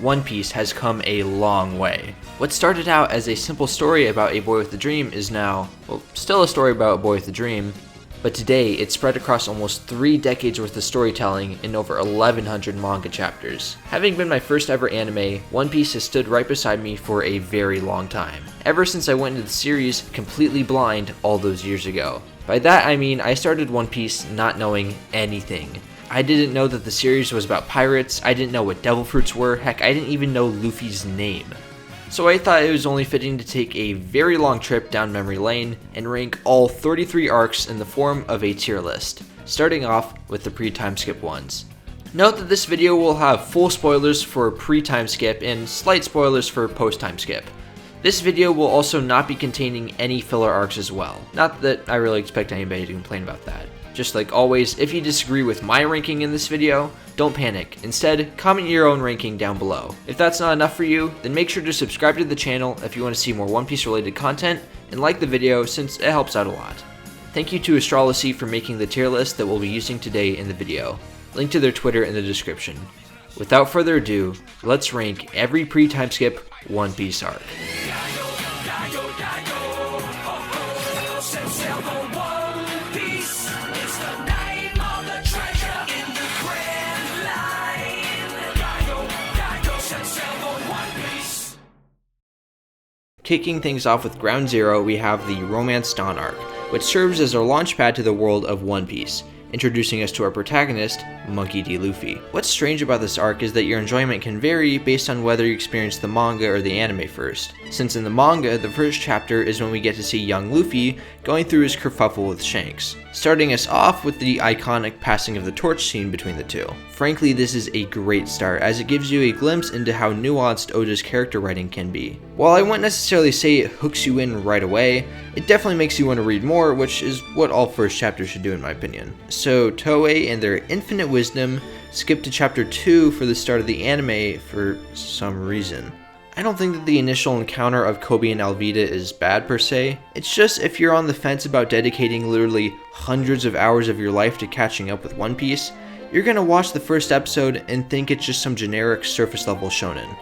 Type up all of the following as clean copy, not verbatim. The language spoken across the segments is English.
One Piece has come a long way. What started out as a simple story about a boy with a dream is now, well, still a story about a boy with a dream, but today it's spread across almost 3 decades worth of storytelling in over 1100 manga chapters. Having been my first ever anime, One Piece has stood right beside me for a very long time, ever since I went into the series completely blind all those years ago. By that I mean I started One Piece not knowing anything. I didn't know that the series was about pirates, I didn't know what devil fruits were, heck I didn't even know Luffy's name. So I thought it was only fitting to take a very long trip down memory lane and rank all 33 arcs in the form of a tier list, starting off with the pre-timeskip ones. Note that this video will have full spoilers for pre-timeskip and slight spoilers for post-timeskip. This video will also not be containing any filler arcs as well, not that I really expect anybody to complain about that. Just like always, if you disagree with my ranking in this video, don't panic. Instead, comment your own ranking down below. If that's not enough for you, then make sure to subscribe to the channel if you want to see more One Piece related content, and like the video since it helps out a lot. Thank you to Estralaxy for making the tier list that we'll be using today in the video. Link to their Twitter in the description. Without further ado, let's rank every pre-timeskip One Piece arc. Kicking things off with Ground Zero, we have the Romance Dawn arc, which serves as our launchpad to the world of One Piece, introducing us to our protagonist, Monkey D. Luffy. What's strange about this arc is that your enjoyment can vary based on whether you experience the manga or the anime first, since in the manga, the first chapter is when we get to see young Luffy going through his kerfuffle with Shanks, starting us off with the iconic passing of the torch scene between the two. Frankly, this is a great start, as it gives you a glimpse into how nuanced Oda's character writing can be. While I wouldn't necessarily say it hooks you in right away, it definitely makes you want to read more, which is what all first chapters should do in my opinion. So Toei, in their infinite wisdom, skipped to chapter 2 for the start of the anime for some reason. I don't think that the initial encounter of Koby and Alvida is bad per se, it's just if you're on the fence about dedicating literally hundreds of hours of your life to catching up with One Piece, you're gonna watch the first episode and think it's just some generic surface level shonen.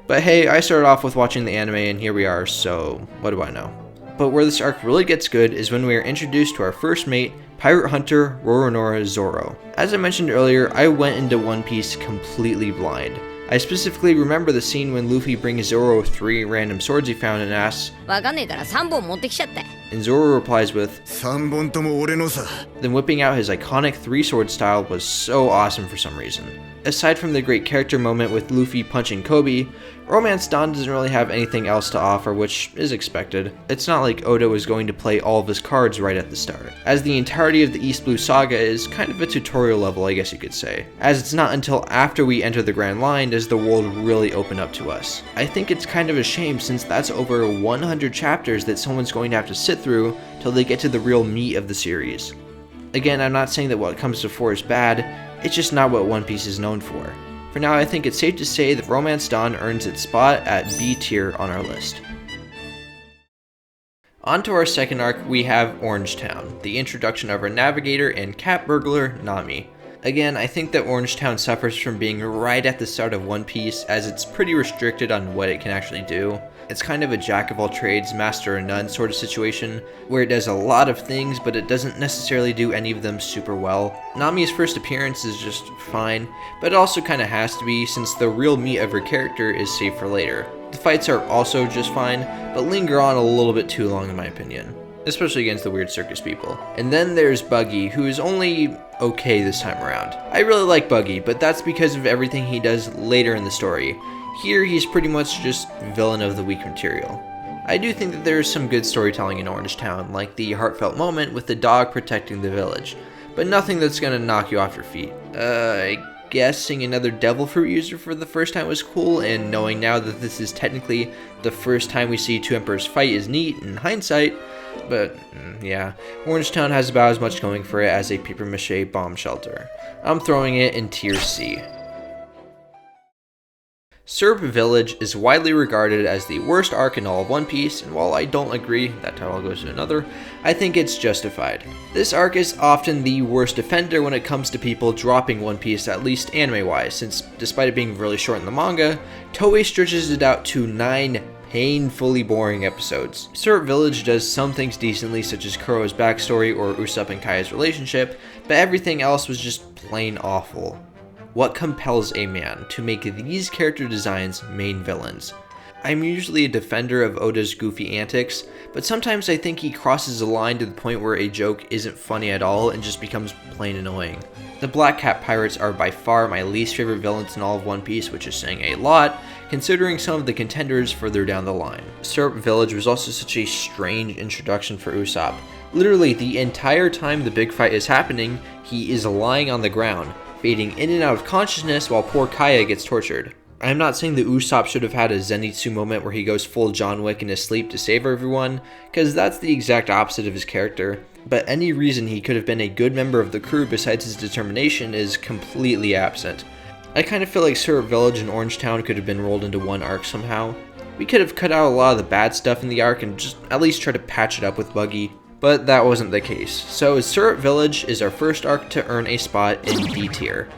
But hey, I started off with watching the anime and here we are, so what do I know? But where this arc really gets good is when we are introduced to our first mate, pirate hunter Roronoa Zoro. As I mentioned earlier, I went into One Piece completely blind. I specifically remember the scene when Luffy brings Zoro 3 random swords he found and asks, and Zoro replies with, then whipping out his iconic 3-sword style was so awesome for some reason. Aside from the great character moment with Luffy punching Koby, Romance Dawn doesn't really have anything else to offer, which is expected. It's not like Oda was going to play all of his cards right at the start, as the entirety of the East Blue Saga is kind of a tutorial level, I guess you could say, as it's not until after we enter the Grand Line does the world really open up to us. I think it's kind of a shame since that's over 100 chapters that someone's going to have to sit through till they get to the real meat of the series. Again, I'm not saying that what comes before is bad, it's just not what One Piece is known for. For now, I think it's safe to say that Romance Dawn earns its spot at B tier on our list. On to our second arc, we have Orangetown, the introduction of our navigator and cat burglar, Nami. Again, I think that Orangetown suffers from being right at the start of One Piece, as it's pretty restricted on what it can actually do. It's kind of a jack of all trades, master of none sort of situation, where it does a lot of things, but it doesn't necessarily do any of them super well. Nami's first appearance is just fine, but it also kind of has to be, since the real meat of her character is saved for later. The fights are also just fine, but linger on a little bit too long in my opinion, especially against the weird circus people. And then there's Buggy, who is only okay this time around. I really like Buggy, but that's because of everything he does later in the story. Here, he's pretty much just villain of the week material. I do think that there is some good storytelling in Orangetown, like the heartfelt moment with the dog protecting the village, but nothing that's gonna knock you off your feet. I guess seeing another devil fruit user for the first time was cool, and knowing now that this is technically the first time we see two emperors fight is neat in hindsight, but yeah, Orangetown has about as much going for it as a papier-mâché bomb shelter. I'm throwing it in tier C. Syrup Village is widely regarded as the worst arc in all of One Piece, and while I don't agree, that title goes to another, I think it's justified. This arc is often the worst offender when it comes to people dropping One Piece, at least anime-wise, since despite it being really short in the manga, Toei stretches it out to 9 painfully boring episodes. Syrup Village does some things decently, such as Kuro's backstory or Usopp and Kaya's relationship, but everything else was just plain awful. What compels a man to make these character designs main villains? I'm usually a defender of Oda's goofy antics, but sometimes I think he crosses a line to the point where a joke isn't funny at all and just becomes plain annoying. The Black Cat Pirates are by far my least favorite villains in all of One Piece, which is saying a lot, considering some of the contenders further down the line. Syrup Village was also such a strange introduction for Usopp. Literally, the entire time the big fight is happening, he is lying on the ground, fading in and out of consciousness while poor Kaya gets tortured. I'm not saying that Usopp should have had a Zenitsu moment where he goes full John Wick in his sleep to save everyone, because that's the exact opposite of his character, but any reason he could have been a good member of the crew besides his determination is completely absent. I kind of feel like Syrup Village and Orangetown could have been rolled into one arc somehow. We could have cut out a lot of the bad stuff in the arc and just at least try to patch it up with Buggy, but that wasn't the case. So Syrup Village is our first arc to earn a spot in D tier.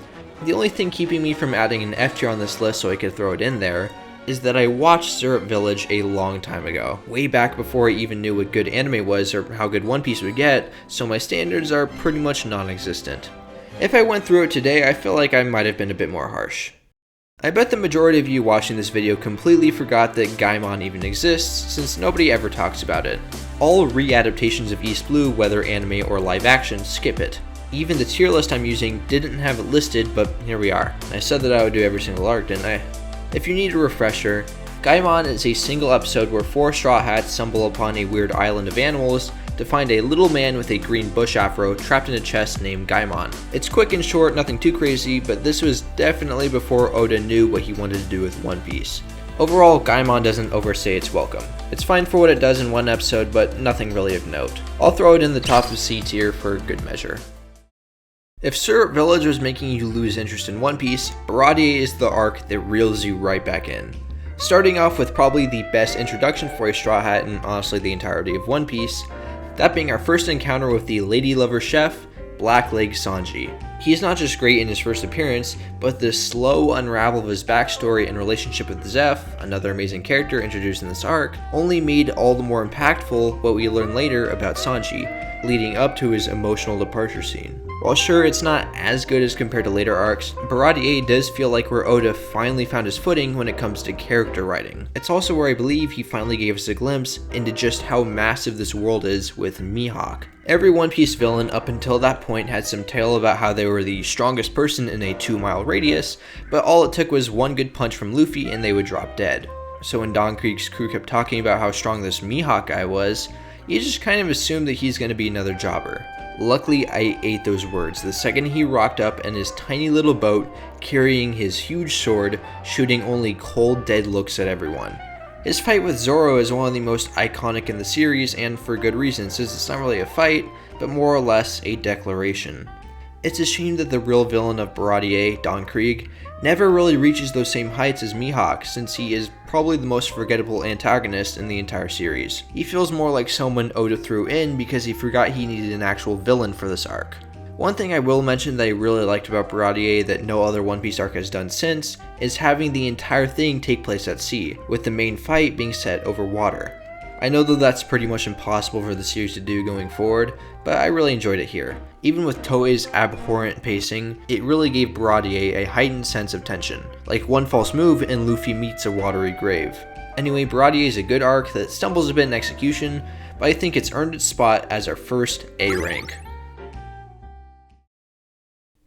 The only thing keeping me from adding an F tier on this list so I could throw it in there is that I watched Syrup Village a long time ago, way back before I even knew what good anime was or how good One Piece would get, so my standards are pretty much non-existent. If I went through it today, I feel like I might have been a bit more harsh. I bet the majority of you watching this video completely forgot that Gaimon even exists, since nobody ever talks about it. All re-adaptations of East Blue, whether anime or live action, skip it. Even the tier list I'm using didn't have it listed, but here we are. I said that I would do every single arc, didn't I? If you need a refresher, Gaimon is a single episode where 4 Straw Hats stumble upon a weird island of animals to find a little man with a green bush afro trapped in a chest named Gaimon. It's quick and short, nothing too crazy, but this was definitely before Oda knew what he wanted to do with One Piece. Overall, Gaimon doesn't overstay its welcome. It's fine for what it does in one episode, but nothing really of note. I'll throw it in the top of C tier for good measure. If Syrup Village was making you lose interest in One Piece, Baratie is the arc that reels you right back in. Starting off with probably the best introduction for a Straw Hat in honestly the entirety of One Piece, that being our first encounter with the lady lover chef, Blackleg Sanji. He's not just great in his first appearance, but the slow unravel of his backstory and relationship with Zeph, another amazing character introduced in this arc, only made all the more impactful what we learn later about Sanji, leading up to his emotional departure scene. While sure it's not as good as compared to later arcs, Baratie does feel like where Oda finally found his footing when it comes to character writing. It's also where I believe he finally gave us a glimpse into just how massive this world is with Mihawk. Every One Piece villain up until that point had some tale about how they were the strongest person in a 2-mile radius, but all it took was one good punch from Luffy and they would drop dead. So when Don Krieg's crew kept talking about how strong this Mihawk guy was, you just kind of assumed that he's going to be another jobber. Luckily, I ate those words the second he rocked up in his tiny little boat, carrying his huge sword, shooting only cold, dead looks at everyone. His fight with Zoro is one of the most iconic in the series, and for good reason, since it's not really a fight, but more or less a declaration. It's a shame that the real villain of Baratie, Don Krieg, never really reaches those same heights as Mihawk, since he is probably the most forgettable antagonist in the entire series. He feels more like someone Oda threw in because he forgot he needed an actual villain for this arc. One thing I will mention that I really liked about Baratie that no other One Piece arc has done since is having the entire thing take place at sea, with the main fight being set over water. I know that that's pretty much impossible for the series to do going forward, but I really enjoyed it here. Even with Toei's abhorrent pacing, it really gave Baratie a heightened sense of tension, like one false move and Luffy meets a watery grave. Anyway, Baratie is a good arc that stumbles a bit in execution, but I think it's earned its spot as our first A rank.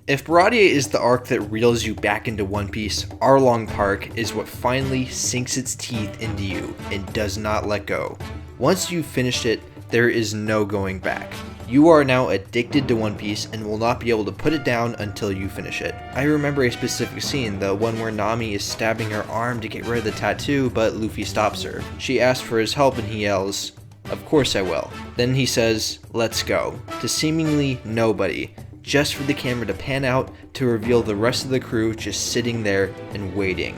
If Baratie is the arc that reels you back into One Piece, Arlong Park is what finally sinks its teeth into you and does not let go. Once you've finished it, there is no going back. You are now addicted to One Piece and will not be able to put it down until you finish it. I remember a specific scene, the one where Nami is stabbing her arm to get rid of the tattoo, but Luffy stops her. She asks for his help and he yells, "Of course I will." Then he says, "Let's go," to seemingly nobody, just for the camera to pan out to reveal the rest of the crew just sitting there and waiting.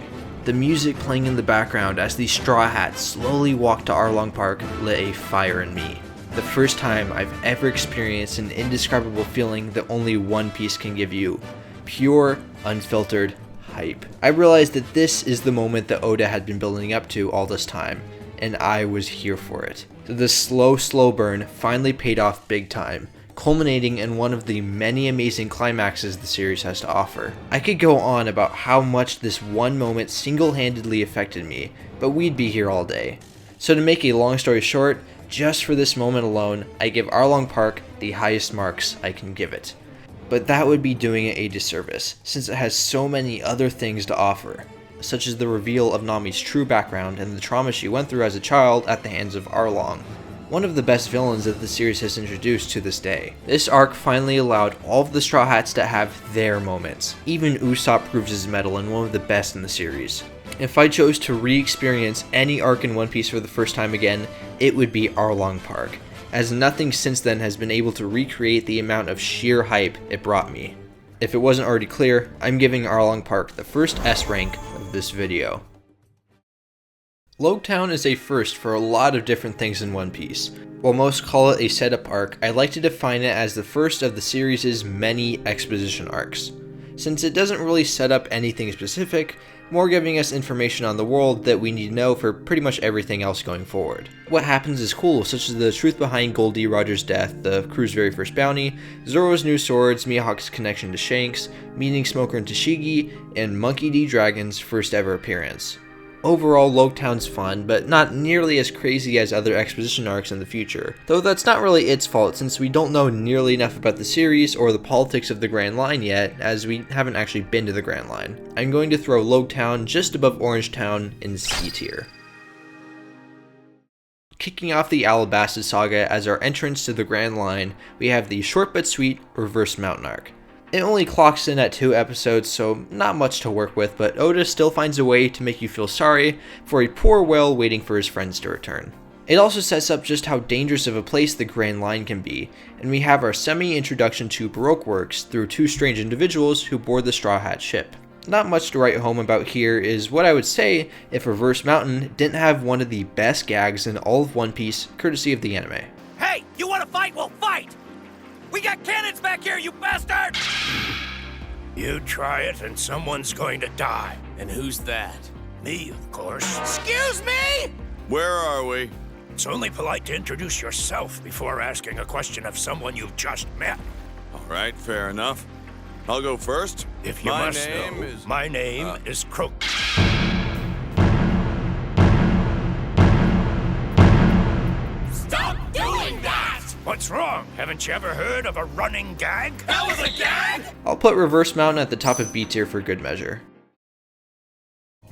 The music playing in the background as the Straw Hats slowly walked to Arlong Park lit a fire in me. The first time I've ever experienced an indescribable feeling that only One Piece can give you. Pure, unfiltered hype. I realized that this is the moment that Oda had been building up to all this time, and I was here for it. The slow burn finally paid off big time, culminating in one of the many amazing climaxes the series has to offer. I could go on about how much this one moment single-handedly affected me, but we'd be here all day. So to make a long story short, just for this moment alone, I give Arlong Park the highest marks I can give it. But that would be doing it a disservice, since it has so many other things to offer, such as the reveal of Nami's true background and the trauma she went through as a child at the hands of Arlong, one of the best villains that the series has introduced to this day. This arc finally allowed all of the Straw Hats to have their moments. Even Usopp proves his mettle in one of the best in the series. If I chose to re-experience any arc in One Piece for the first time again, it would be Arlong Park, as nothing since then has been able to recreate the amount of sheer hype it brought me. If it wasn't already clear, I'm giving Arlong Park the first S rank of this video. Loguetown is a first for a lot of different things in One Piece. While most call it a setup arc, I like to define it as the first of the series' many exposition arcs, since it doesn't really set up anything specific, more giving us information on the world that we need to know for pretty much everything else going forward. What happens is cool, such as the truth behind Goldie Roger's death, the crew's very first bounty, Zoro's new swords, Mihawk's connection to Shanks, meeting Smoker and Tashigi, and Monkey D. Dragon's first ever appearance. Overall, Loguetown's fun, but not nearly as crazy as other exposition arcs in the future, though that's not really its fault since we don't know nearly enough about the series or the politics of the Grand Line yet, as we haven't actually been to the Grand Line. I'm going to throw Loguetown just above Orangetown in C tier. Kicking off the Alabasta saga as our entrance to the Grand Line, we have the short but sweet Reverse Mountain arc. It only clocks in at 2 episodes, so not much to work with, but Oda still finds a way to make you feel sorry for a poor whale waiting for his friends to return. It also sets up just how dangerous of a place the Grand Line can be, and we have our semi-introduction to Baroque works through 2 strange individuals who board the Straw Hat ship. Not much to write home about here is what I would say if Reverse Mountain didn't have one of the best gags in all of One Piece, courtesy of the anime. Hey, you wanna fight? We'll fight! We got cannons back here, you bastard! You try it and someone's going to die. And who's that? Me, of course. Excuse me? Where are we? It's only polite to introduce yourself before asking a question of someone you've just met. All right, fair enough. I'll go first. If you must know, my name is Croak. Stop doing that! What's wrong? Haven't you ever heard of a running gag? That was a gag? I'll put Reverse Mountain at the top of B tier for good measure.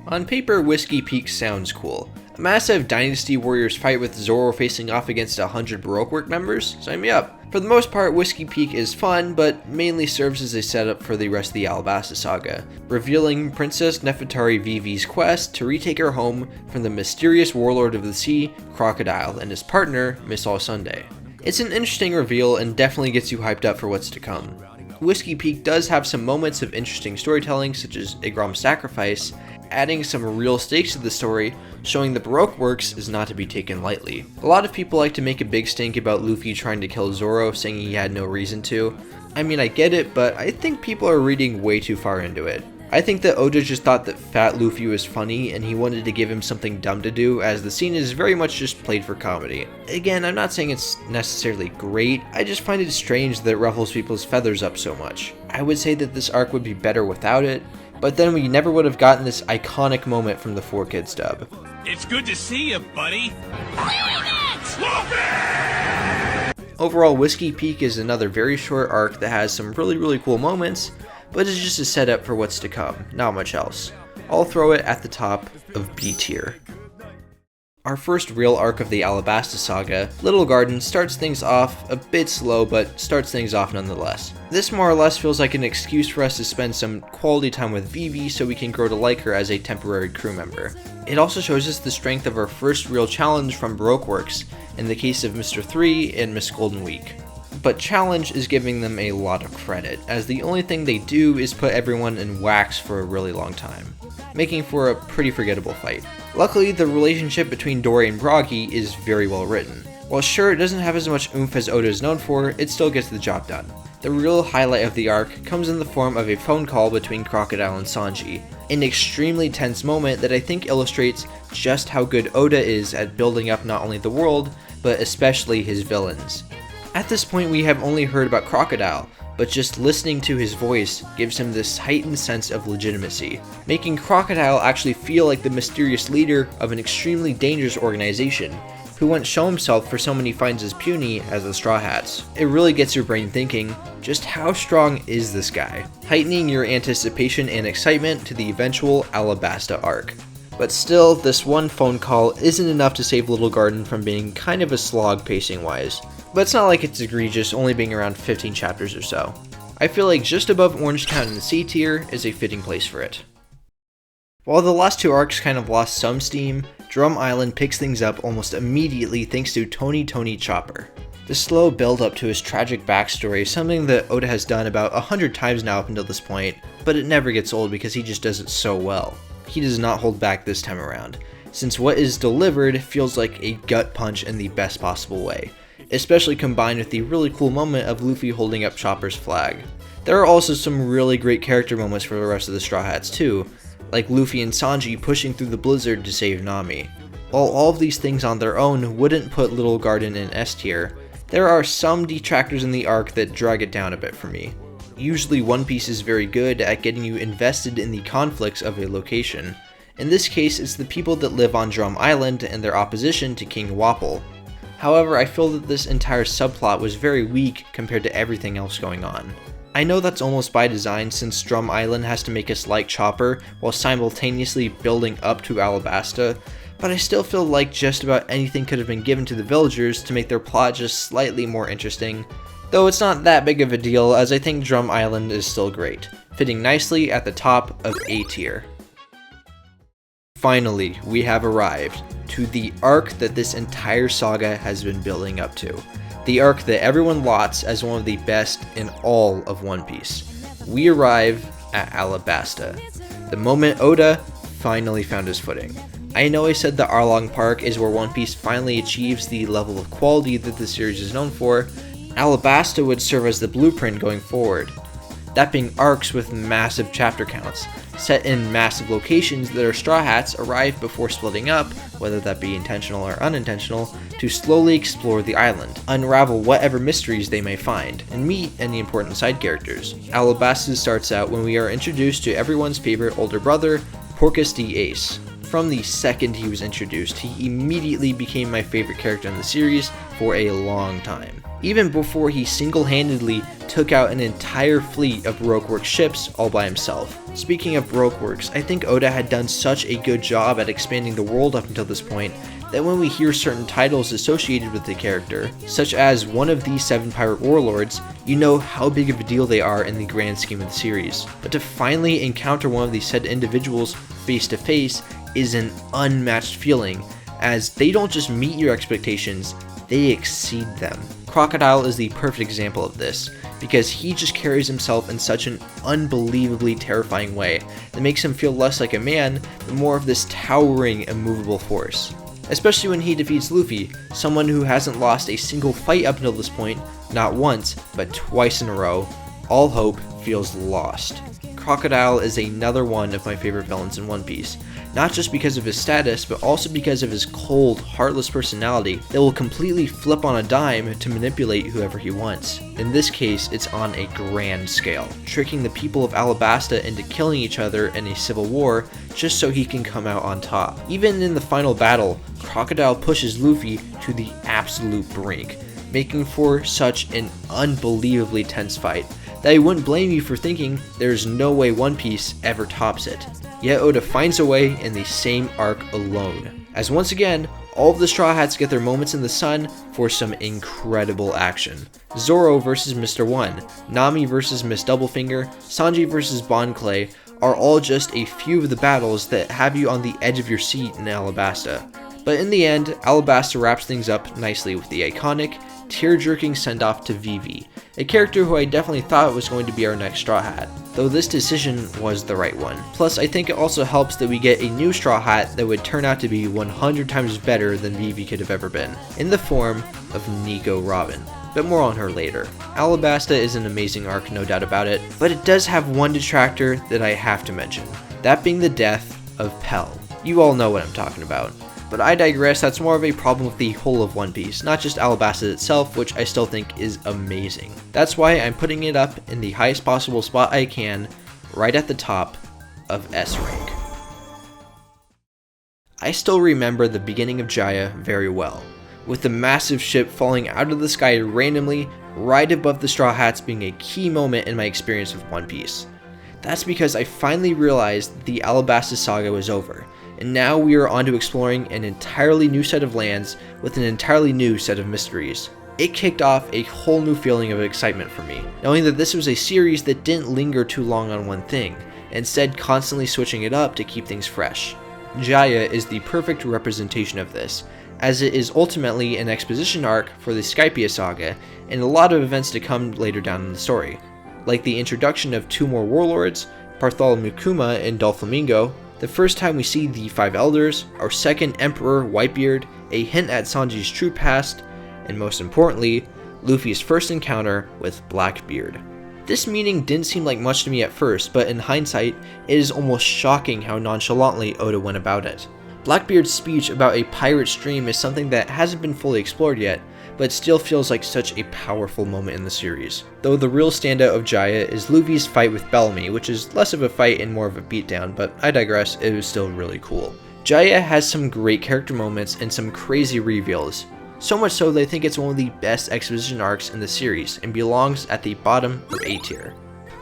On paper, Whiskey Peak sounds cool. A massive Dynasty Warriors fight with Zoro facing off against 100 Baroque work members? Sign me up. For the most part, Whiskey Peak is fun, but mainly serves as a setup for the rest of the Alabasta saga, revealing Princess Nefertari Vivi's quest to retake her home from the mysterious warlord of the sea, Crocodile, and his partner, Miss All Sunday. It's an interesting reveal and definitely gets you hyped up for what's to come. Whiskey Peak does have some moments of interesting storytelling, such as Igram's sacrifice, adding some real stakes to the story, showing that Baroque works is not to be taken lightly. A lot of people like to make a big stink about Luffy trying to kill Zoro, saying he had no reason to. I mean, I get it, but I think people are reading way too far into it. I think that Oda just thought that Fat Luffy was funny and he wanted to give him something dumb to do, as the scene is very much just played for comedy. Again, I'm not saying it's necessarily great, I just find it strange that it ruffles people's feathers up so much. I would say that this arc would be better without it, but then we never would have gotten this iconic moment from the 4Kids dub. It's good to see you, buddy. Overall, Whiskey Peak is another very short arc that has some really cool moments, but it's just a setup for what's to come, not much else. I'll throw it at the top of B tier. Our first real arc of the Alabasta saga, Little Garden, starts things off a bit slow, but starts things off nonetheless. This more or less feels like an excuse for us to spend some quality time with Vivi so we can grow to like her as a temporary crew member. It also shows us the strength of our first real challenge from Baroque works, in the case of Mr. 3 and Miss Golden Week. But Challenge is giving them a lot of credit, as the only thing they do is put everyone in wax for a really long time. making for a pretty forgettable fight. Luckily, the relationship between Dory and Broggy is very well written. While sure it doesn't have as much oomph as Oda is known for, it still gets the job done. The real highlight of the arc comes in the form of a phone call between Crocodile and Sanji, an extremely tense moment that I think illustrates just how good Oda is at building up not only the world, but especially his villains. At this point we have only heard about Crocodile, but just listening to his voice gives him this heightened sense of legitimacy, making Crocodile actually feel like the mysterious leader of an extremely dangerous organization, who won't show himself for someone he finds as puny as the Straw Hats. It really gets your brain thinking, just how strong is this guy, heightening your anticipation and excitement to the eventual Alabasta arc. But still, this one phone call isn't enough to save Little Garden from being kind of a slog pacing wise. But it's not like it's egregious, only being around 15 chapters or so. I feel like just above Orangetown in the C tier is a fitting place for it. While the last two arcs kind of lost some steam, Drum Island picks things up almost immediately thanks to Tony Chopper. The slow build up to his tragic backstory is something that Oda has done about 100 times now up until this point, but it never gets old because he just does it so well. He does not hold back this time around, since what is delivered feels like a gut punch in the best possible way, especially combined with the really cool moment of Luffy holding up Chopper's flag. There are also some really great character moments for the rest of the Straw Hats too, like Luffy and Sanji pushing through the blizzard to save Nami. While all of these things on their own wouldn't put Little Garden in S tier, there are some detractors in the arc that drag it down a bit for me. Usually One Piece is very good at getting you invested in the conflicts of a location. In this case, it's the people that live on Drum Island and their opposition to King Wapol. However, I feel that this entire subplot was very weak compared to everything else going on. I know that's almost by design since Drum Island has to make us like Chopper while simultaneously building up to Alabasta, but I still feel like just about anything could have been given to the villagers to make their plot just slightly more interesting, though it's not that big of a deal as I think Drum Island is still great, fitting nicely at the top of A tier. Finally, we have arrived to the arc that this entire saga has been building up to. The arc that everyone lauds as one of the best in all of One Piece. We arrive at Alabasta, the moment Oda finally found his footing. I know I said that Arlong Park is where One Piece finally achieves the level of quality that the series is known for. Alabasta would serve as the blueprint going forward. That being arcs with massive chapter counts, set in massive locations that our Straw Hats arrive before splitting up, whether that be intentional or unintentional, to slowly explore the island, unravel whatever mysteries they may find, and meet any important side characters. Alabasta starts out when we are introduced to everyone's favorite older brother, Porcus D. Ace. From the second he was introduced, he immediately became my favorite character in the series for a long time. Even before he single-handedly took out an entire fleet of Baroque ships all by himself. Speaking of Baroque works, I think Oda had done such a good job at expanding the world up until this point that when we hear certain titles associated with the character, such as one of the 7 pirate warlords, you know how big of a deal they are in the grand scheme of the series. But to finally encounter one of these said individuals face to face is an unmatched feeling, as they don't just meet your expectations, they exceed them. Crocodile is the perfect example of this, because he just carries himself in such an unbelievably terrifying way that makes him feel less like a man, but more of this towering, immovable force. Especially when he defeats Luffy, someone who hasn't lost a single fight up until this point, not once, but twice in a row. All hope feels lost. Crocodile is another one of my favorite villains in One Piece, not just because of his status, but also because of his cold, heartless personality that will completely flip on a dime to manipulate whoever he wants. In this case, it's on a grand scale, tricking the people of Alabasta into killing each other in a civil war just so he can come out on top. Even in the final battle, Crocodile pushes Luffy to the absolute brink, making for such an unbelievably tense fight that I wouldn't blame you for thinking there's no way One Piece ever tops it. Yet Oda finds a way in the same arc alone, as once again, all of the Straw Hats get their moments in the sun for some incredible action. Zoro versus Mr. One, Nami versus Miss Doublefinger, Sanji versus Bon Clay are all just a few of the battles that have you on the edge of your seat in Alabasta. But in the end, Alabasta wraps things up nicely with the iconic, tear-jerking send-off to Vivi, a character who I definitely thought was going to be our next Straw Hat. though this decision was the right one. Plus, I think it also helps that we get a new Straw Hat that would turn out to be 100 times better than Vivi could have ever been, in the form of Nico Robin. But more on her later. Alabasta is an amazing arc, no doubt about it, but it does have one detractor that I have to mention, that being the death of Pell. You all know what I'm talking about. But I digress, that's more of a problem with the whole of One Piece, not just Alabasta itself, which I still think is amazing. That's why I'm putting it up in the highest possible spot I can, right at the top of S rank. I still remember the beginning of Jaya very well, with the massive ship falling out of the sky randomly right above the Straw Hats being a key moment in my experience with One Piece. That's because I finally realized the Alabasta saga was over, and now we are on to exploring an entirely new set of lands with an entirely new set of mysteries. It kicked off a whole new feeling of excitement for me, knowing that this was a series that didn't linger too long on one thing, instead constantly switching it up to keep things fresh. Jaya is the perfect representation of this, as it is ultimately an exposition arc for the Skypiea saga and a lot of events to come later down in the story, like the introduction of 2 more warlords, Bartholomew Kuma and Doflamingo, the first time we see the 5 elders, our second emperor Whitebeard, a hint at Sanji's true past, and most importantly, Luffy's first encounter with Blackbeard. This meeting didn't seem like much to me at first, but in hindsight, it is almost shocking how nonchalantly Oda went about it. Blackbeard's speech about a pirate stream is something that hasn't been fully explored yet, but still feels like such a powerful moment in the series. Though the real standout of Jaya is Luffy's fight with Bellamy, which is less of a fight and more of a beatdown, but I digress, it was still really cool. Jaya has some great character moments and some crazy reveals, so much so that I think it's one of the best exposition arcs in the series and belongs at the bottom of A tier.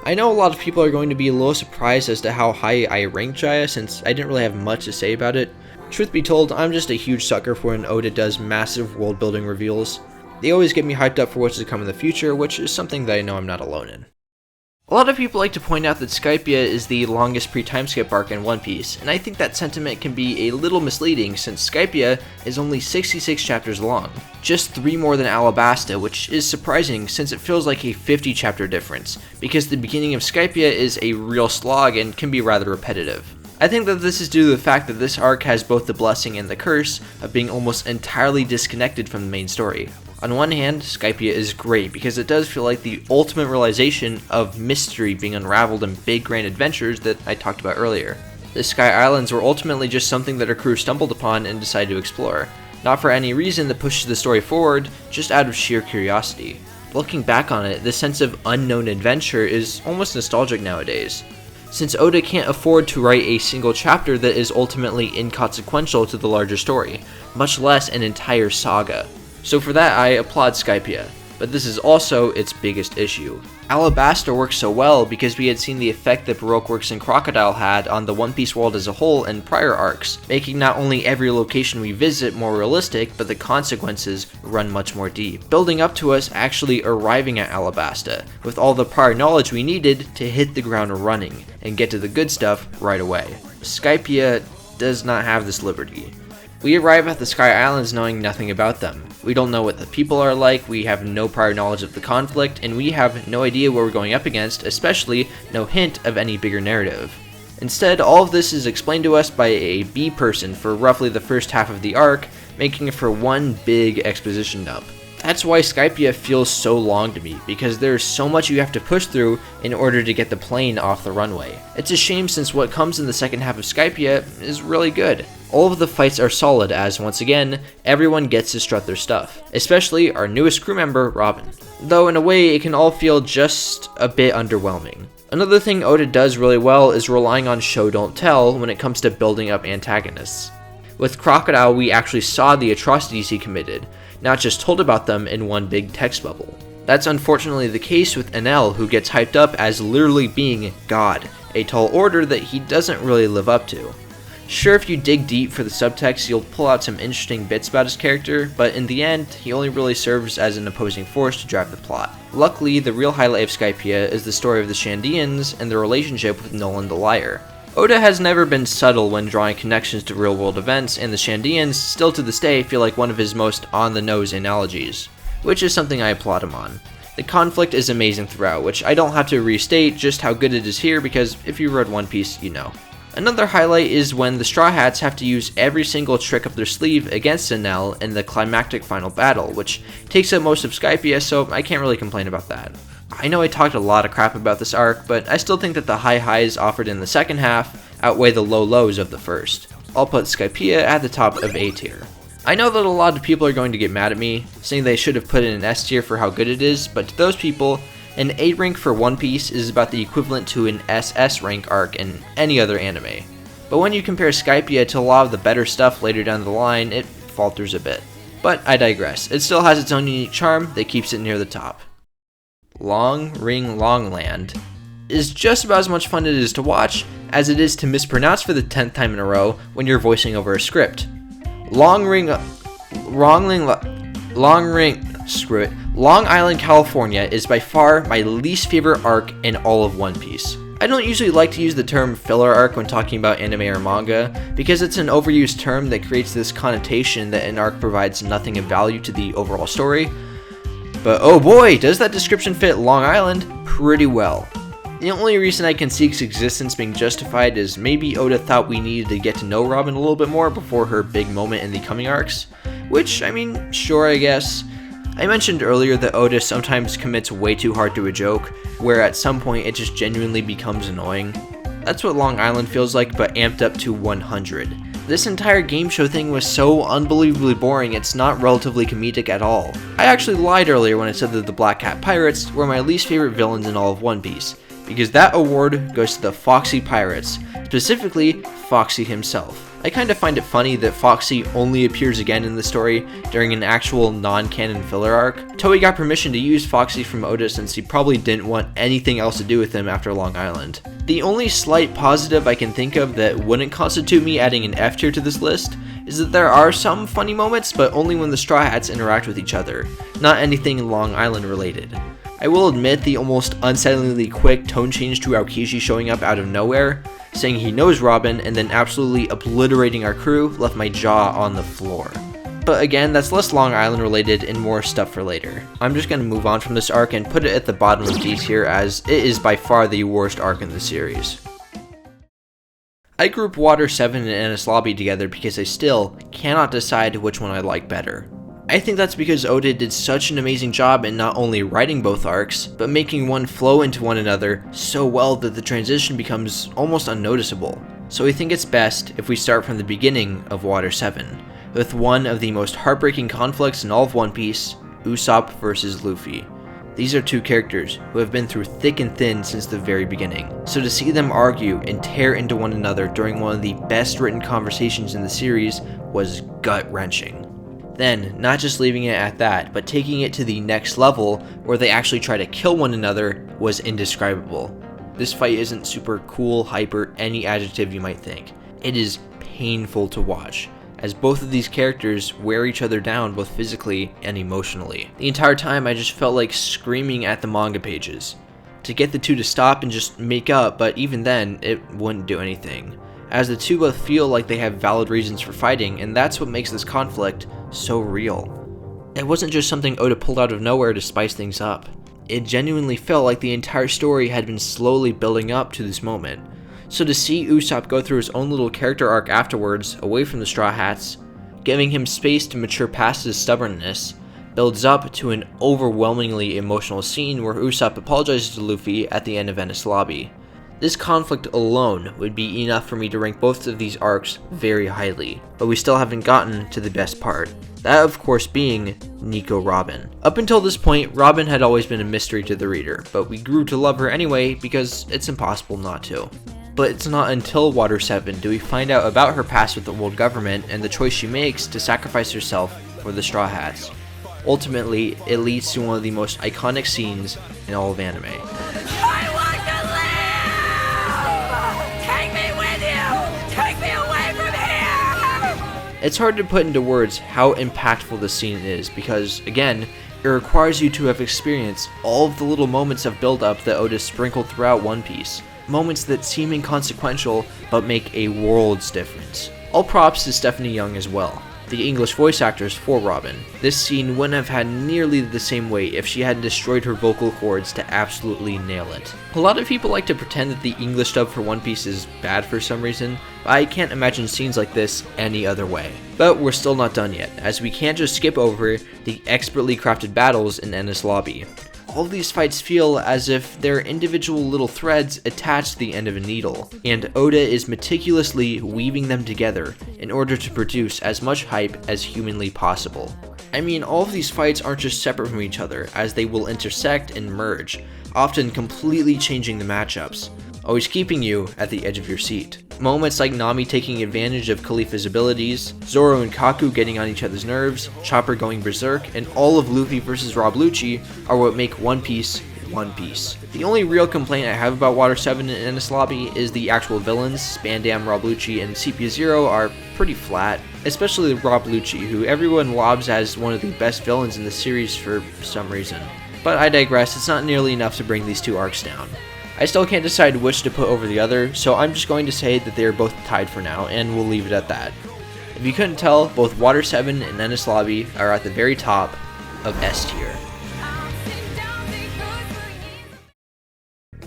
I know a lot of people are going to be a little surprised as to how high I rank Jaya since I didn't really have much to say about it. Truth be told, I'm just a huge sucker for when Oda does massive world building reveals. They always get me hyped up for what's to come in the future, which is something that I know I'm not alone in. A lot of people like to point out that Skypiea is the longest pre-timeskip arc in One Piece, and I think that sentiment can be a little misleading since Skypiea is only 66 chapters long, just 3 more than Alabasta, which is surprising since it feels like a 50 chapter difference, because the beginning of Skypiea is a real slog and can be rather repetitive. I think that this is due to the fact that this arc has both the blessing and the curse of being almost entirely disconnected from the main story. On one hand, Skypiea is great because it does feel like the ultimate realization of mystery being unraveled in big grand adventures that I talked about earlier. The Sky Islands were ultimately just something that our crew stumbled upon and decided to explore, not for any reason that pushes the story forward, just out of sheer curiosity. Looking back on it, this sense of unknown adventure is almost nostalgic nowadays, since Oda can't afford to write a single chapter that is ultimately inconsequential to the larger story, much less an entire saga. So for that I applaud Skypiea, but this is also its biggest issue. Alabasta works so well because we had seen the effect that Baroque Works and Crocodile had on the One Piece world as a whole in prior arcs, making not only every location we visit more realistic, but the consequences run much more deep, building up to us actually arriving at Alabasta, with all the prior knowledge we needed to hit the ground running, and get to the good stuff right away. Skypiea does not have this liberty. We arrive at the Sky Islands knowing nothing about them. We don't know what the people are like, we have no prior knowledge of the conflict, and we have no idea what we're going up against, especially no hint of any bigger narrative. Instead, all of this is explained to us by a B person for roughly the first half of the arc, making it for one big exposition dump. That's why Skypiea feels so long to me, because there's so much you have to push through in order to get the plane off the runway. It's a shame since what comes in the second half of Skypiea is really good. All of the fights are solid as, once again, everyone gets to strut their stuff, especially our newest crew member, Robin. Though in a way, it can all feel just a bit underwhelming. Another thing Oda does really well is relying on show don't tell when it comes to building up antagonists. With Crocodile, we actually saw the atrocities he committed, not just told about them in one big text bubble. That's unfortunately the case with Enel, who gets hyped up as literally being God, a tall order that he doesn't really live up to. Sure, if you dig deep for the subtext, you'll pull out some interesting bits about his character, but in the end, he only really serves as an opposing force to drive the plot. Luckily, the real highlight of Skypiea is the story of the Shandians and their relationship with Nolan the Liar. Oda has never been subtle when drawing connections to real-world events, and the Shandians still to this day feel like one of his most on-the-nose analogies, which is something I applaud him on. The conflict is amazing throughout, which I don't have to restate just how good it is here because if you read One Piece, you know. Another highlight is when the Straw Hats have to use every single trick up their sleeve against Enel in the climactic final battle, which takes up most of Skypiea, so I can't really complain about that. I know I talked a lot of crap about this arc, but I still think that the high highs offered in the second half outweigh the low lows of the first. I'll put Skypiea at the top of A tier. I know that a lot of people are going to get mad at me, saying they should have put in an S tier for how good it is, but to those people, an A rank for One Piece is about the equivalent to an SS rank arc in any other anime. But when you compare Skypiea to a lot of the better stuff later down the line, it falters a bit. But I digress, it still has its own unique charm that keeps it near the top. Long Ring Longland is just about as much fun it is to watch as it is to mispronounce for the 10th time in a row when you're voicing over a script. Long Island, California is by far my least favorite arc in all of One Piece. I don't usually like to use the term filler arc when talking about anime or manga, because it's an overused term that creates this connotation that an arc provides nothing of value to the overall story. But oh boy, does that description fit Long Island pretty well. The only reason I can see its existence being justified is maybe Oda thought we needed to get to know Robin a little bit more before her big moment in the coming arcs, which, I mean, sure I guess. I mentioned earlier that Oda sometimes commits way too hard to a joke, where at some point it just genuinely becomes annoying. That's what Long Island feels like, but amped up to 100. This entire game show thing was so unbelievably boring, it's not relatively comedic at all. I actually lied earlier when I said that the Black Cat Pirates were my least favorite villains in all of One Piece, because that award goes to the Foxy Pirates, specifically Foxy himself. I kind of find it funny that Foxy only appears again in the story during an actual non-canon filler arc. Toei got permission to use Foxy from Oda since he probably didn't want anything else to do with him after Long Island. The only slight positive I can think of that wouldn't constitute me adding an F tier to this list is that there are some funny moments, but only when the Straw Hats interact with each other, not anything Long Island related. I will admit the almost unsettlingly quick tone change to Aokiji showing up out of nowhere, saying he knows Robin, and then absolutely obliterating our crew left my jaw on the floor. But again, that's less Long Island related and more stuff for later. I'm just going to move on from this arc and put it at the bottom of D tier as it is by far the worst arc in the series. I group Water 7 and Enies Lobby together because I still cannot decide which one I like better. I think that's because Oda did such an amazing job in not only writing both arcs, but making one flow into one another so well that the transition becomes almost unnoticeable. So I think it's best if we start from the beginning of Water 7, with one of the most heartbreaking conflicts in all of One Piece, Usopp versus Luffy. These are two characters who have been through thick and thin since the very beginning, so to see them argue and tear into one another during one of the best written conversations in the series was gut-wrenching. Then, not just leaving it at that, but taking it to the next level where they actually try to kill one another was indescribable. This fight isn't super cool, hyper, any adjective you might think. It is painful to watch, as both of these characters wear each other down both physically and emotionally. The entire time I just felt like screaming at the manga pages to get the two to stop and just make up, but even then, it wouldn't do anything, as the two both feel like they have valid reasons for fighting, and that's what makes this conflict so real. It wasn't just something Oda pulled out of nowhere to spice things up. It genuinely felt like the entire story had been slowly building up to this moment. So to see Usopp go through his own little character arc afterwards, away from the Straw Hats, giving him space to mature past his stubbornness, builds up to an overwhelmingly emotional scene where Usopp apologizes to Luffy at the end of Enies Lobby. This conflict alone would be enough for me to rank both of these arcs very highly, but we still haven't gotten to the best part. That of course being Nico Robin. Up until this point, Robin had always been a mystery to the reader, but we grew to love her anyway because it's impossible not to. But it's not until Water 7 do we find out about her past with the world government and the choice she makes to sacrifice herself for the Straw Hats. Ultimately, it leads to one of the most iconic scenes in all of anime. It's hard to put into words how impactful this scene is because, again, it requires you to have experienced all of the little moments of build-up that Oda sprinkled throughout One Piece. Moments that seem inconsequential but make a world's difference. All props to Stephanie Young as well. the English voice actors for Robin. This scene wouldn't have had nearly the same weight if she hadn't destroyed her vocal cords to absolutely nail it. A lot of people like to pretend that the English dub for One Piece is bad for some reason, but I can't imagine scenes like this any other way. But we're still not done yet, as we can't just skip over the expertly crafted battles in Enies Lobby. All these fights feel as if they're individual little threads attached to the end of a needle, and Oda is meticulously weaving them together in order to produce as much hype as humanly possible. I mean, all of these fights aren't just separate from each other, as they will intersect and merge, often completely changing the matchups, always keeping you at the edge of your seat. Moments like Nami taking advantage of Khalifa's abilities, Zoro and Kaku getting on each other's nerves, Chopper going berserk, and all of Luffy vs Rob Lucci are what make One Piece One Piece. The only real complaint I have about Water 7 and Enies Lobby is the actual villains. Spandam, Rob Lucci, and Sepia Zero are pretty flat, especially Rob Lucci, who everyone lobs as one of the best villains in the series for some reason. But I digress, it's not nearly enough to bring these two arcs down. I still can't decide which to put over the other, so I'm just going to say that they are both tied for now, and we'll leave it at that. If you couldn't tell, both Water 7 and Enies Lobby are at the very top of S tier.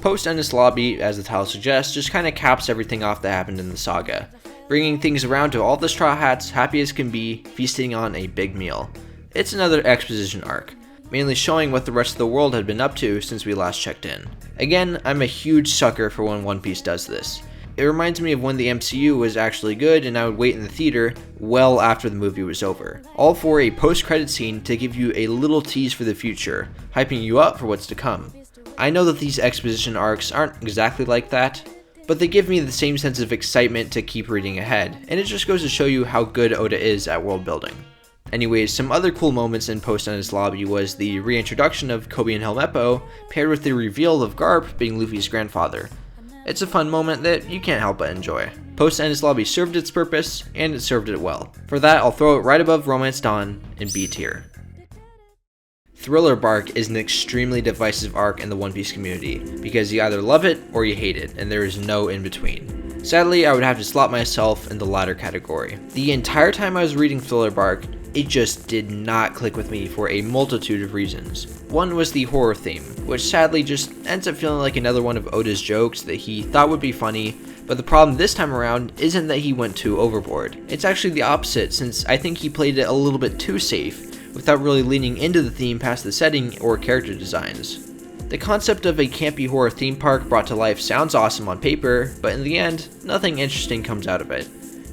Post Enies Lobby, as the title suggests, just kinda caps everything off that happened in the saga, bringing things around to all the Straw Hats happy as can be, feasting on a big meal. It's another exposition arc, mainly showing what the rest of the world had been up to since we last checked in. Again, I'm a huge sucker for when One Piece does this. It reminds me of when the MCU was actually good and I would wait in the theater well after the movie was over. All for a post-credit scene to give you a little tease for the future, hyping you up for what's to come. I know that these exposition arcs aren't exactly like that, but they give me the same sense of excitement to keep reading ahead, and it just goes to show you how good Oda is at world building. Anyways, some other cool moments in Post Enies Lobby was the reintroduction of Kobe and Helmeppo, paired with the reveal of Garp being Luffy's grandfather. It's a fun moment that you can't help but enjoy. Post Enies Lobby served its purpose, and it served it well. For that, I'll throw it right above Romance Dawn in B tier. Thriller Bark is an extremely divisive arc in the One Piece community, because you either love it or you hate it, and there is no in between. Sadly, I would have to slot myself in the latter category. The entire time I was reading Thriller Bark, it just did not click with me for a multitude of reasons. One was the horror theme, which sadly just ends up feeling like another one of Oda's jokes that he thought would be funny, but the problem this time around isn't that he went too overboard. It's actually the opposite, since I think he played it a little bit too safe, without really leaning into the theme past the setting or character designs. The concept of a campy horror theme park brought to life sounds awesome on paper, but in the end, nothing interesting comes out of it.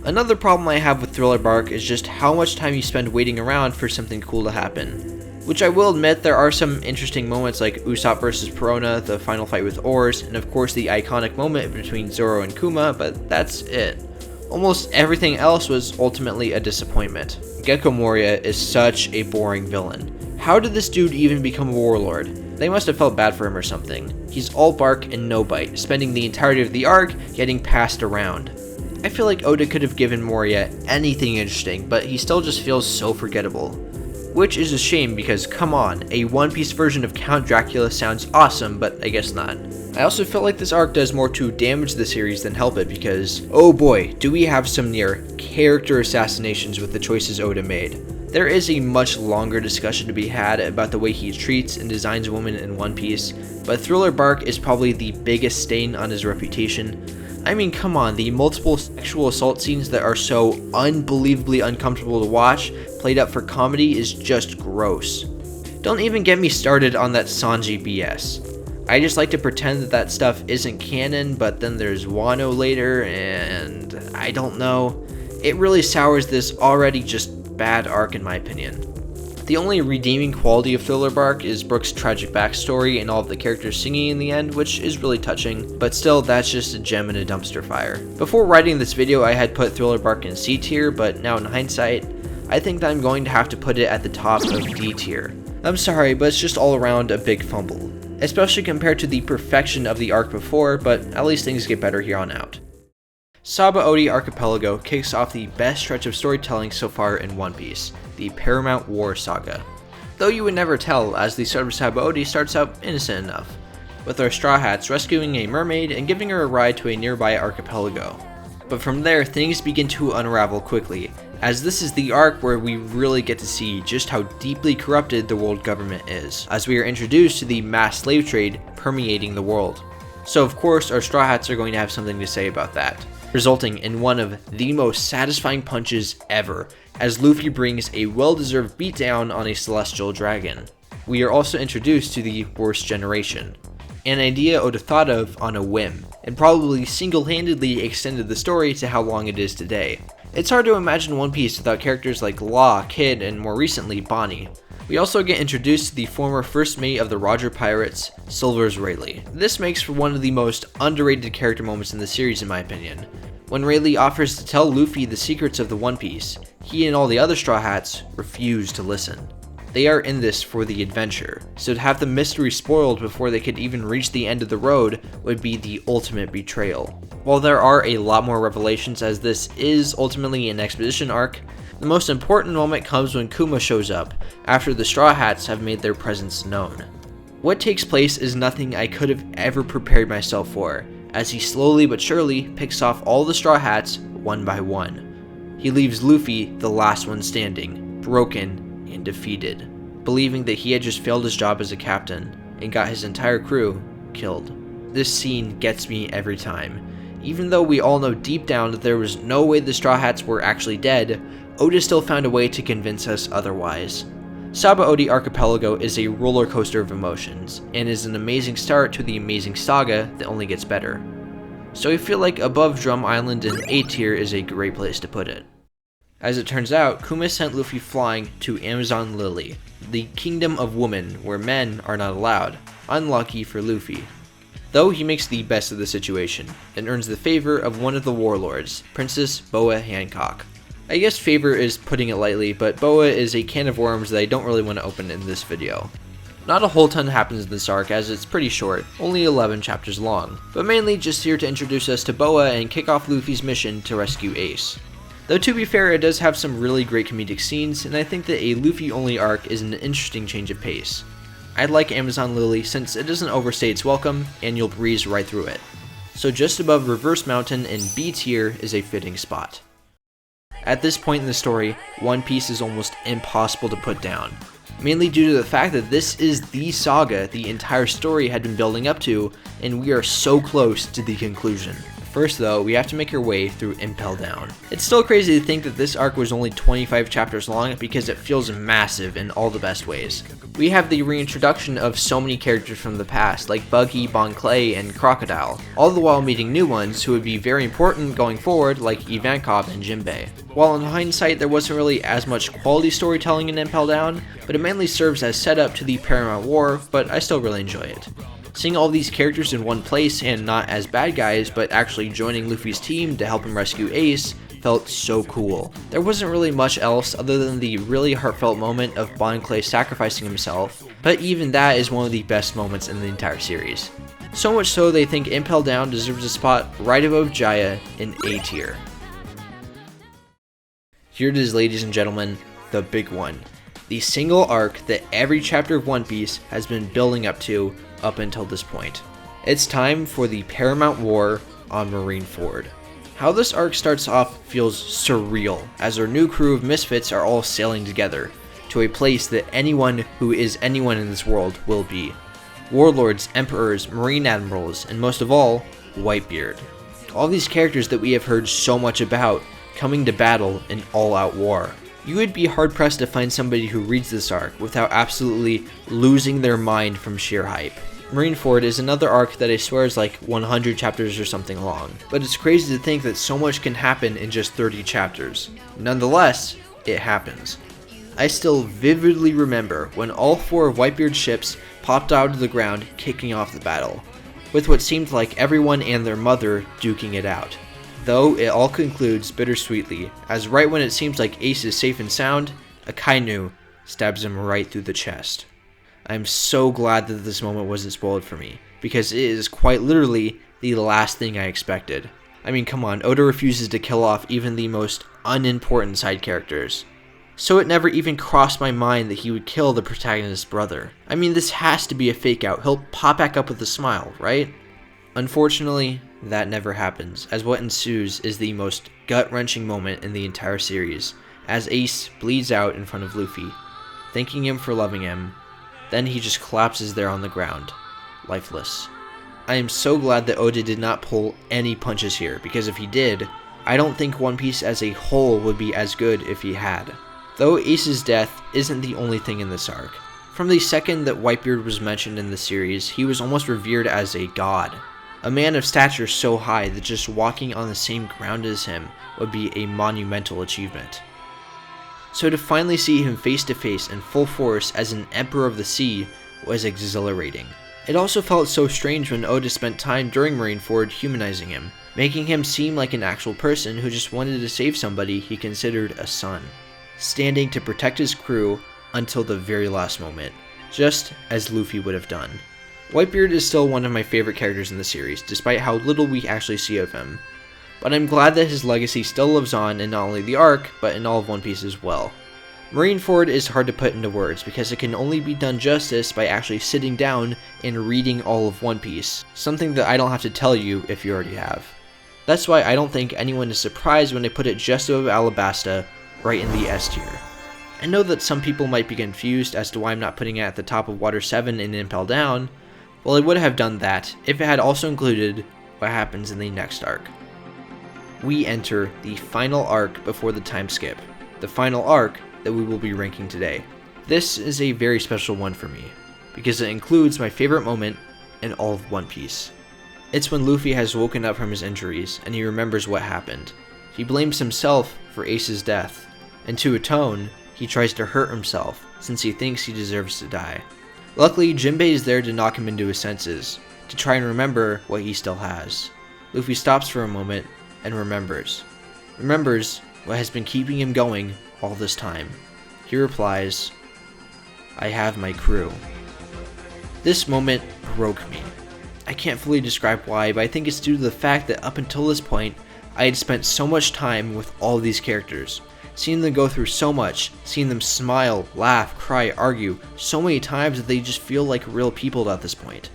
Another problem I have with Thriller Bark is just how much time you spend waiting around for something cool to happen. Which I will admit there are some interesting moments like Usopp vs Perona, the final fight with oars, and of course the iconic moment between Zoro and Kuma, but that's it. Almost everything else was ultimately a disappointment. Gecko Moria is such a boring villain. How did this dude even become a warlord? They must have felt bad for him or something. He's all bark and no bite, spending the entirety of the arc getting passed around. I feel like Oda could have given Moria anything interesting, but he still just feels so forgettable. Which is a shame because, come on, a One Piece version of Count Dracula sounds awesome, but I guess not. I also feel like this arc does more to damage the series than help it because, oh boy, do we have some near character assassinations with the choices Oda made. There is a much longer discussion to be had about the way he treats and designs women in One Piece, but Thriller Bark is probably the biggest stain on his reputation. I mean, come on, the multiple sexual assault scenes that are so unbelievably uncomfortable to watch, played up for comedy, is just gross. Don't even get me started on that Sanji BS. I just like to pretend that that stuff isn't canon, but then there's Wano later, and I don't know. It really sours this already just bad arc in my opinion. The only redeeming quality of Thriller Bark is Brook's tragic backstory and all of the characters singing in the end, which is really touching, but still that's just a gem in a dumpster fire. Before writing this video I had put Thriller Bark in C tier, but now in hindsight, I think that I'm going to have to put it at the top of D tier. I'm sorry, but it's just all around a big fumble, especially compared to the perfection of the arc before, but at least things get better here on out. Sabaody Archipelago kicks off the best stretch of storytelling so far in One Piece, the Paramount War Saga. Though you would never tell, as the start of Sabaody starts out innocent enough, with our Straw Hats rescuing a mermaid and giving her a ride to a nearby archipelago. But from there, things begin to unravel quickly, as this is the arc where we really get to see just how deeply corrupted the world government is, as we are introduced to the mass slave trade permeating the world. So of course our Straw Hats are going to have something to say about that, resulting in one of the most satisfying punches ever, as Luffy brings a well-deserved beatdown on a celestial dragon. We are also introduced to the worst generation, an idea Oda thought of on a whim, and probably single-handedly extended the story to how long it is today. It's hard to imagine One Piece without characters like Law, Kid, and more recently, Bonnie. We also get introduced to the former first mate of the Roger Pirates, Silver's Rayleigh. This makes for one of the most underrated character moments in the series in my opinion. When Rayleigh offers to tell Luffy the secrets of the One Piece, he and all the other Straw Hats refuse to listen. They are in this for the adventure, so to have the mystery spoiled before they could even reach the end of the road would be the ultimate betrayal. While there are a lot more revelations, as this is ultimately an expedition arc, the most important moment comes when Kuma shows up, after the Straw Hats have made their presence known. What takes place is nothing I could have ever prepared myself for, as he slowly but surely picks off all the Straw Hats one by one. He leaves Luffy the last one standing, broken and defeated, believing that he had just failed his job as a captain and got his entire crew killed. This scene gets me every time. Even though we all know deep down that there was no way the Straw Hats were actually dead, Oda still found a way to convince us otherwise. Sabaody Archipelago is a roller coaster of emotions, and is an amazing start to the amazing saga that only gets better. So I feel like Above Drum Island in A tier is a great place to put it. As it turns out, Kuma sent Luffy flying to Amazon Lily, the kingdom of women where men are not allowed. Unlucky for Luffy. Though he makes the best of the situation, and earns the favor of one of the warlords, Princess Boa Hancock. I guess favor is putting it lightly, but Boa is a can of worms that I don't really want to open in this video. Not a whole ton happens in this arc as it's pretty short, only 11 chapters long, but mainly just here to introduce us to Boa and kick off Luffy's mission to rescue Ace. Though to be fair, it does have some really great comedic scenes, and I think that a Luffy-only arc is an interesting change of pace. I like Amazon Lily since it doesn't overstay its welcome, and you'll breeze right through it. So just above Reverse Mountain in B tier is a fitting spot. At this point in the story, One Piece is almost impossible to put down, mainly due to the fact that this is the saga the entire story had been building up to, and we are so close to the conclusion. First though, we have to make our way through Impel Down. It's still crazy to think that this arc was only 25 chapters long because it feels massive in all the best ways. We have the reintroduction of so many characters from the past, like Buggy, Bon Clay, and Crocodile, all the while meeting new ones who would be very important going forward, like Ivankov and Jinbei. While in hindsight there wasn't really as much quality storytelling in Impel Down, but it mainly serves as setup to the Paramount War, but I still really enjoy it. Seeing all these characters in one place and not as bad guys, but actually joining Luffy's team to help him rescue Ace felt so cool. There wasn't really much else other than the really heartfelt moment of Bon Clay sacrificing himself, but even that is one of the best moments in the entire series. So much so they think Impel Down deserves a spot right above Jaya in A tier. Here it is, ladies and gentlemen, the big one. The single arc that every chapter of One Piece has been building up to up until this point. It's time for the Paramount War on Marineford. How this arc starts off feels surreal, as our new crew of misfits are all sailing together to a place that anyone who is anyone in this world will be. Warlords, emperors, marine admirals, and most of all, Whitebeard. All these characters that we have heard so much about coming to battle in all-out war. You would be hard-pressed to find somebody who reads this arc without absolutely losing their mind from sheer hype. Marineford is another arc that I swear is like 100 chapters or something long, but it's crazy to think that so much can happen in just 30 chapters. Nonetheless, it happens. I still vividly remember when all 4 of Whitebeard's ships popped out of the ground kicking off the battle, with what seemed like everyone and their mother duking it out. Though it all concludes bittersweetly, as right when it seems like Ace is safe and sound, a Kainu stabs him right through the chest. I am so glad that this moment wasn't spoiled for me, because it is quite literally the last thing I expected. I mean, come on, Oda refuses to kill off even the most unimportant side characters. So it never even crossed my mind that he would kill the protagonist's brother. I mean, this has to be a fake out. He'll pop back up with a smile, right? Unfortunately, that never happens, as what ensues is the most gut-wrenching moment in the entire series, as Ace bleeds out in front of Luffy, thanking him for loving him. Then he just collapses there on the ground, lifeless. I am so glad that Oda did not pull any punches here, because if he did, I don't think One Piece as a whole would be as good if he had. Though Ace's death isn't the only thing in this arc. From the second that Whitebeard was mentioned in the series, he was almost revered as a god. A man of stature so high that just walking on the same ground as him would be a monumental achievement. So to finally see him face to face in full force as an Emperor of the Sea was exhilarating. It also felt so strange when Oda spent time during Marineford humanizing him, making him seem like an actual person who just wanted to save somebody he considered a son, standing to protect his crew until the very last moment, just as Luffy would have done. Whitebeard is still one of my favorite characters in the series, despite how little we actually see of him, but I'm glad that his legacy still lives on in not only the arc, but in all of One Piece as well. Marineford is hard to put into words because it can only be done justice by actually sitting down and reading all of One Piece, something that I don't have to tell you if you already have. That's why I don't think anyone is surprised when I put it just above Alabasta, right in the S tier. I know that some people might be confused as to why I'm not putting it at the top of Water 7 in Impel Down. Well, I would have done that if it had also included what happens in the next arc. We enter the final arc before the time skip, the final arc that we will be ranking today. This is a very special one for me, because it includes my favorite moment in all of One Piece. It's when Luffy has woken up from his injuries and he remembers what happened. He blames himself for Ace's death, and to atone, he tries to hurt himself since he thinks he deserves to die. Luckily, Jinbei is there to knock him into his senses, to try and remember what he still has. Luffy stops for a moment and remembers what has been keeping him going all this time. He replies, "I have my crew." This moment broke me. I can't fully describe why, but I think it's due to the fact that up until this point, I had spent so much time with all these characters, seeing them go through so much, seeing them smile, laugh, cry, argue so many times that they just feel like real people at this point.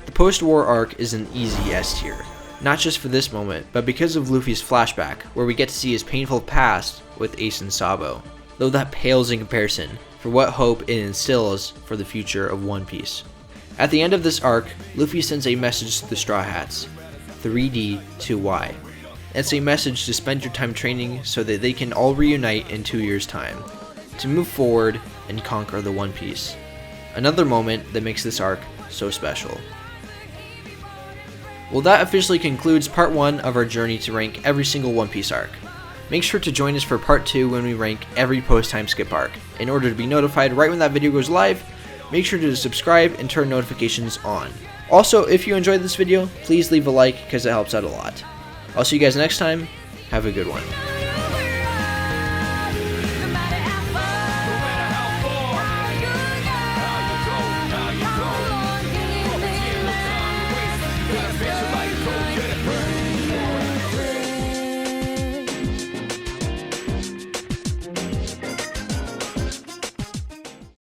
The post-war arc is an easy S tier, not just for this moment, but because of Luffy's flashback, where we get to see his painful past with Ace and Sabo, though that pales in comparison for what hope it instills for the future of One Piece. At the end of this arc, Luffy sends a message to the Straw Hats, 3D to Y. It's a message to spend your time training so that they can all reunite in 2 years' time, to move forward and conquer the One Piece. Another moment that makes this arc so special. Well, that officially concludes part 1 of our journey to rank every single One Piece arc. Make sure to join us for part 2 when we rank every post-time skip arc. In order to be notified right when that video goes live, make sure to subscribe and turn notifications on. Also, if you enjoyed this video, please leave a like because it helps out a lot. I'll see you guys next time. Have a good one.